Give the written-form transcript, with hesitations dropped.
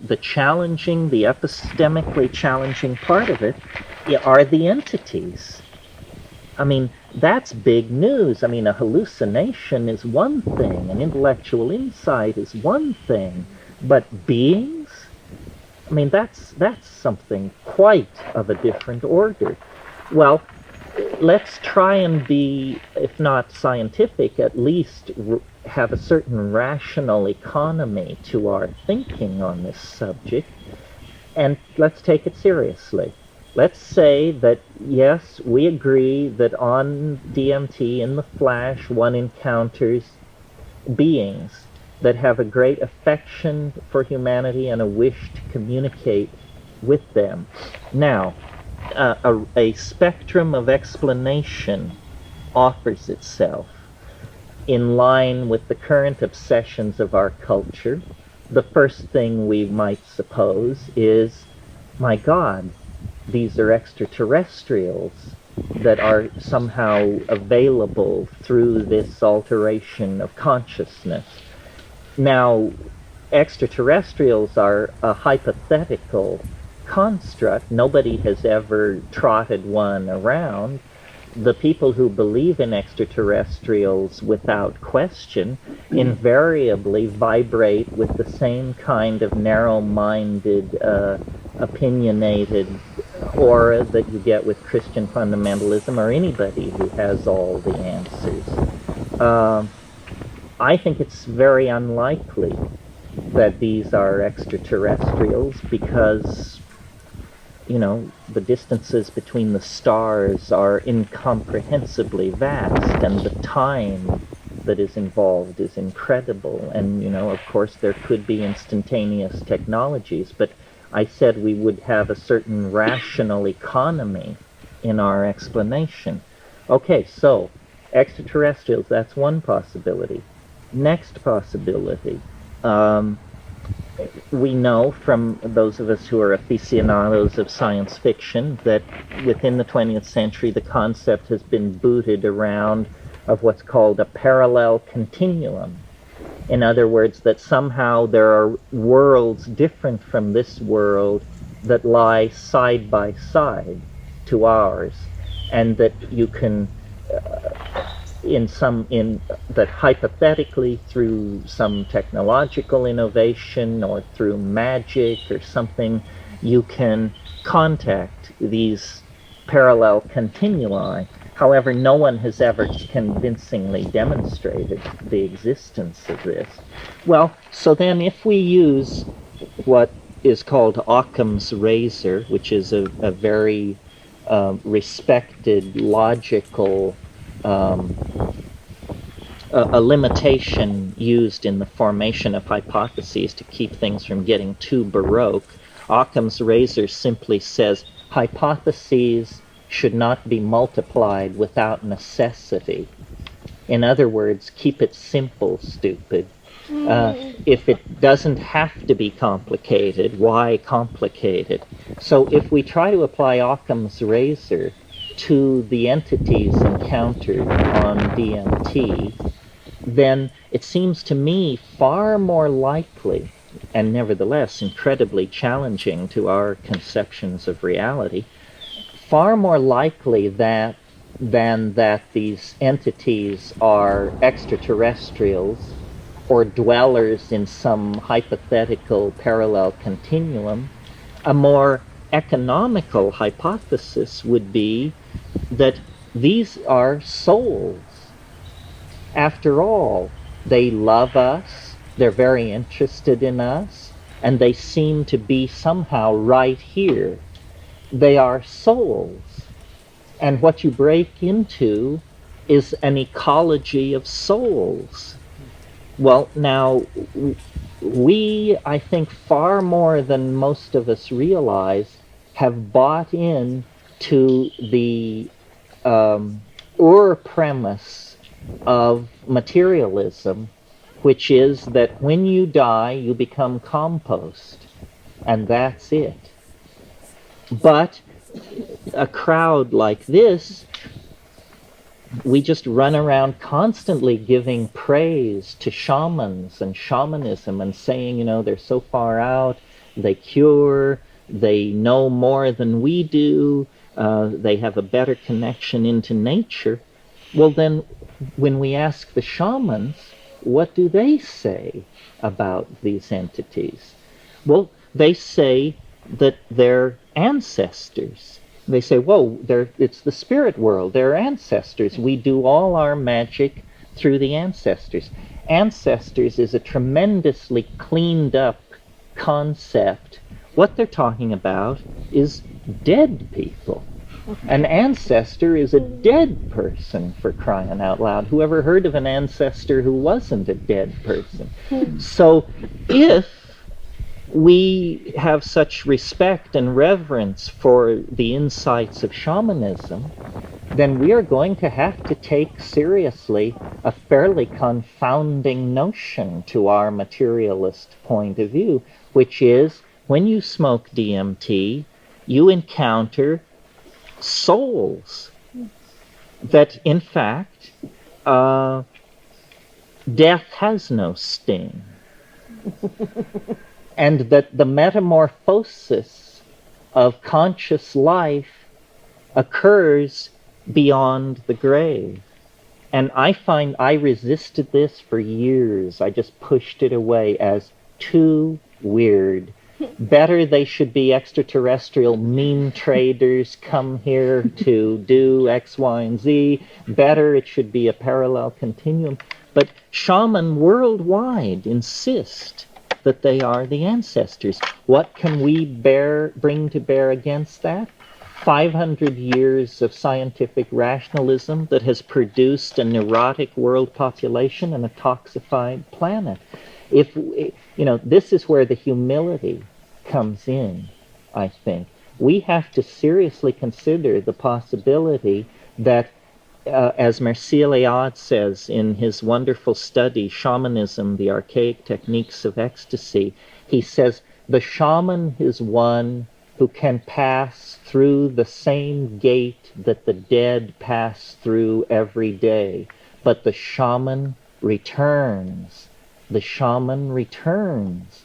the epistemically challenging part of it are the entities. I mean, that's big news. I mean, a hallucination is one thing, an intellectual insight is one thing, but beings? I mean, that's something quite of a different order. Well, let's try and be, if not scientific, at least have a certain rational economy to our thinking on this subject, and let's take it seriously. Let's say that, yes, we agree that on DMT, in the flash, one encounters beings that have a great affection for humanity and a wish to communicate with them. Now, a spectrum of explanation offers itself in line with the current obsessions of our culture. The first thing we might suppose is, my God, these are extraterrestrials that are somehow available through this alteration of consciousness. Now, extraterrestrials are a hypothetical construct. Nobody has ever trotted one around. The people who believe in extraterrestrials without question invariably vibrate with the same kind of narrow-minded, opinionated aura that you get with Christian fundamentalism or anybody who has all the answers. I think it's very unlikely that these are extraterrestrials because, you know, the distances between the stars are incomprehensibly vast, and the time that is involved is incredible. And, you know, of course, there could be instantaneous technologies, but I said we would have a certain rational economy in our explanation. Okay, so extraterrestrials, that's one possibility. Next possibility. We know from those of us who are aficionados of science fiction that within the 20th century the concept has been booted around of what's called a parallel continuum. In other words, that somehow there are worlds different from this world that lie side by side to ours, and that you can that hypothetically through some technological innovation or through magic or something, you can contact these parallel continui. However, no one has ever convincingly demonstrated the existence of this. Well, so then if we use what is called Occam's razor, which is a very respected logical a limitation used in the formation of hypotheses to keep things from getting too baroque. Occam's razor simply says hypotheses should not be multiplied without necessity. In other words, keep it simple, stupid. If it doesn't have to be complicated, why complicate it? So if we try to apply Occam's razor to the entities encountered on DMT, then it seems to me far more likely, and nevertheless incredibly challenging to our conceptions of reality, far more likely than that these entities are extraterrestrials or dwellers in some hypothetical parallel continuum. A more economical hypothesis would be that these are souls. After all, they love us, they're very interested in us, and they seem to be somehow right here. They are souls. And what you break into is an ecology of souls. Well, now, we, I think, far more than most of us realize, have bought in to the premise of materialism, which is that when you die, you become compost, and that's it. But a crowd like this, we just run around constantly giving praise to shamans and shamanism and saying, you know, they're so far out, they cure, they know more than we do, they have a better connection into nature. Well, then, when we ask the shamans, what do they say about these entities? Well, they say that they're ancestors. They say, whoa, it's the spirit world. They're ancestors. We do all our magic through the ancestors. Ancestors is a tremendously cleaned up concept. What they're talking about is dead people. An ancestor is a dead person, for crying out loud. Whoever heard of an ancestor who wasn't a dead person? So if we have such respect and reverence for the insights of shamanism, then we are going to have to take seriously a fairly confounding notion to our materialist point of view, which is when you smoke DMT, you encounter souls that, in fact, death has no sting. And that the metamorphosis of conscious life occurs beyond the grave. And I find I resisted this for years. I just pushed it away as too weird. Better they should be extraterrestrial meme traders come here to do X, Y, and Z. Better it should be a parallel continuum. But shaman worldwide insist that they are the ancestors. What can we bring to bear against that? 500 years of scientific rationalism that has produced a neurotic world population and a toxified planet. This is where the humility comes in, I think. We have to seriously consider the possibility that, as Mircea Eliade says in his wonderful study, Shamanism, the Archaic Techniques of Ecstasy, he says, the shaman is one who can pass through the same gate that the dead pass through every day. But the shaman returns. The shaman returns